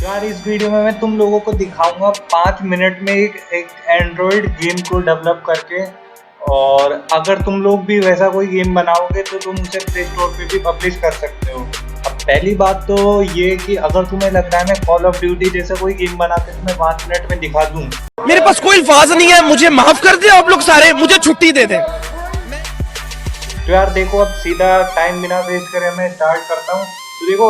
यार इस वीडियो में मैं तुम लोगों को दिखाऊंगा 5 मिनट में एक एंड्रॉयड गेम को डेवलप करके। और अगर तुम लोग भी वैसा कोई गेम बनाओगे तो तुम उसे प्ले स्टोर पे भी पब्लिश कर सकते हो। अब पहली बात तो ये कि अगर तुम्हें लग रहा है मैं कॉल ऑफ ड्यूटी जैसा कोई गेम बना के तुम्हें 5 मिनट में दिखा दूं, मेरे पास कोई अल्फाज नहीं है, मुझे माफ कर दे आप लोग सारे, मुझे छुट्टी दे दें। तो यार देखो, अब सीधा टाइम बिना वेस्ट करे मैं स्टार्ट करता हूँ। तो देखो,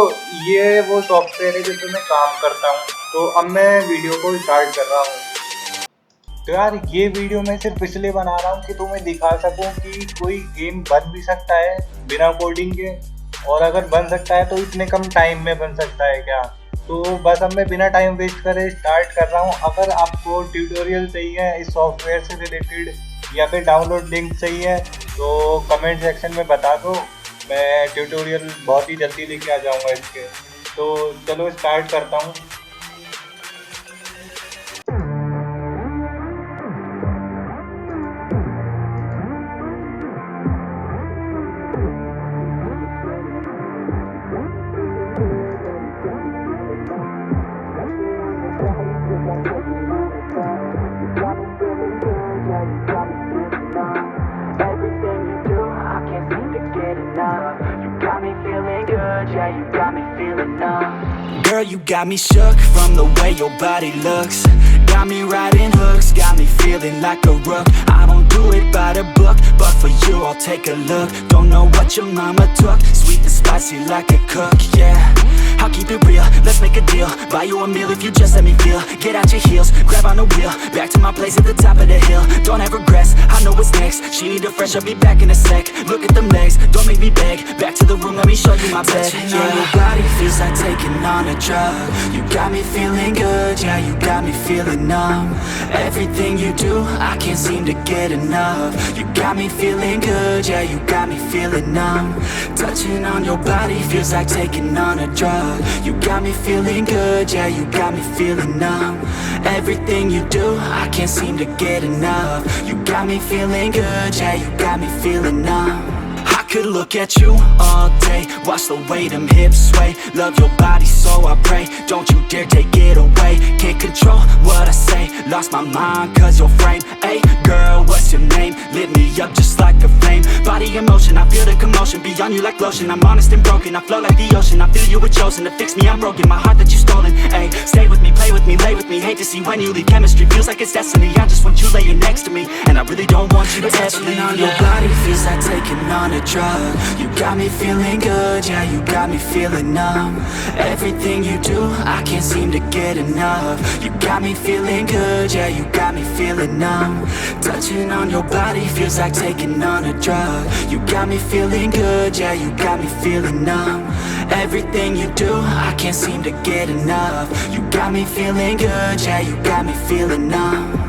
ये वो सॉफ्टवेयर है जिसमें मैं काम करता हूँ। तो अब मैं वीडियो को स्टार्ट कर रहा हूँ। तो यार ये वीडियो मैं सिर्फ इसलिए बना रहा हूँ कि तुम्हें दिखा सकूँ कि कोई गेम बन भी सकता है बिना कोडिंग के, और अगर बन सकता है तो इतने कम टाइम में बन सकता है क्या। तो बस अब मैं बिना टाइम वेस्ट करे स्टार्ट कर रहा हूँ। अगर आपको ट्यूटोरियल चाहिए इस सॉफ्टवेयर से रिलेटेड या फिर डाउनलोड लिंक चाहिए तो कमेंट सेक्शन में बता दो, मैं ट्यूटोरियल बहुत ही जल्दी लेके आ जाऊंगा इसके। तो चलो स्टार्ट करता हूँ। Girl, you got me shook from the way your body looks. Got me riding hooks, got me feeling like a rook. I don't do it by the book, but for you I'll take a look. Don't know what your mama took, sweet and spicy like a cook, yeah. I'll keep it real, let's make a deal. Buy you a meal if you just let me feel. Get out your heels, grab on the wheel. Back to my place at the top of the hill. Don't have regrets, I know what's next. She need a fresh, I'll be back in a sec. Look at them legs, don't make me beg. Back to the room, let me show you my bed. Yeah, your body feels like taking on a drug. You got me feeling good, yeah, you got me feeling numb. Everything you do, I can't seem to get enough. You got me feeling good, yeah, you got me feeling numb. Touching on your body feels like taking on a drug. You got me feeling good, yeah, you got me feeling numb. Everything you do, I can't seem to get enough. You got me feeling good, yeah, you got me feeling numb. I could look at you all day, watch the way them hips sway. Love your body so I pray, don't you dare take it away. Can't control what I say, lost my mind cause your frame. Hey girl, what's your name? Lit me up just like a flame. Body in motion, I feel the commotion, beyond you like lotion. I'm honest and broken, I flow like the ocean. I feel you were chosen to fix me, I'm broken. My heart that you stolen, hey. Stay with me, play with me, lay with me. Hate to see when you leave, chemistry feels like it's destiny. I just want you laying next to me, and I really don't want you to ever leave. On your body feels like taking on a drug. You got me feeling good, yeah, you got me feeling numb. Everything you do, I can't seem to get enough. You got me feeling good, yeah, you got me feeling numb. Touching on your body feels like taking on a drug. You got me feeling good, yeah, you got me feeling numb. Everything you do, I can't seem to get enough. You got me feeling good, yeah, you got me feeling numb.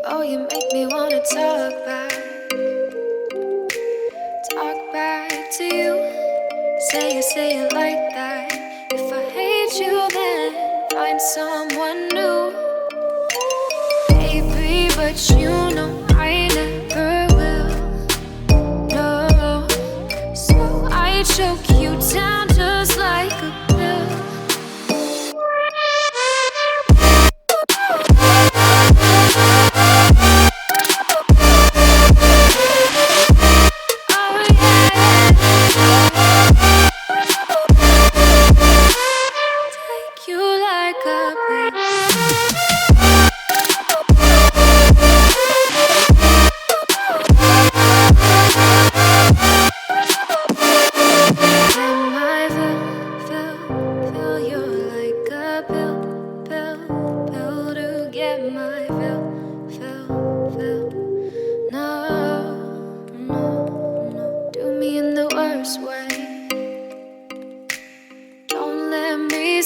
Oh, you make me wanna talk back to you. Say it like that. If I hate you, then find someone new. Baby, but you know I never will. No, so I choke you down just like a pill.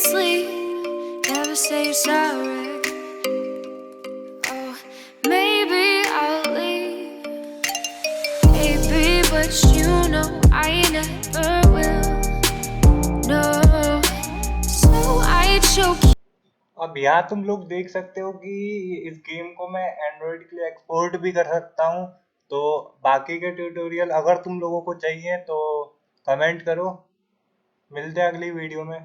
Sleep, never say you're sorry. Oh, maybe I'll leave, baby, but you know I never will. choke you. अब यहाँ तुम लोग देख सकते हो कि इस game को मैं एंड्रॉयड के लिए एक्सपोर्ट भी कर सकता हूँ। तो बाकी के ट्यूटोरियल अगर तुम लोगों को चाहिए तो कमेंट करो। मिलते हैं अगली वीडियो में।